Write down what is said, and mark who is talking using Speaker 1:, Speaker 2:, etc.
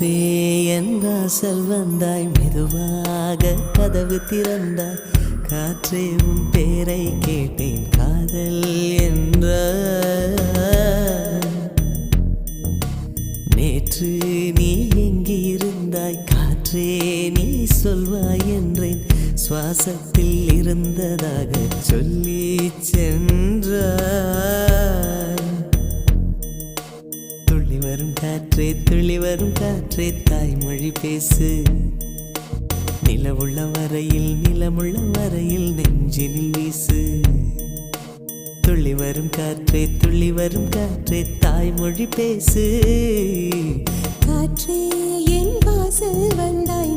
Speaker 1: காற்றே என் வாசல் வந்தாய், மெதுவாக கதவு திறந்தாய். காற்றே உன் பேரை கேட்டேன், காதல் என்ற. நேற்று நீ எங்கிருந்தாய், காற்றே நீ சொல்வாய் என்றேன். சுவாசத்தில் இருந்ததாக சொல்லி சென்றாய். துள்ளி வரும் காற்றே, துள்ளி வரும் காற்றே, தாய்மொழி பேசு. நிலவுள்ள வரையில், நிலமுள்ள வரையில் நெஞ்சினில் வீசு. துள்ளி வரும் காற்றே, துள்ளி வரும் காற்றே, தாய்மொழி பேசு.
Speaker 2: காற்றே என் வாசல் வந்தாய்,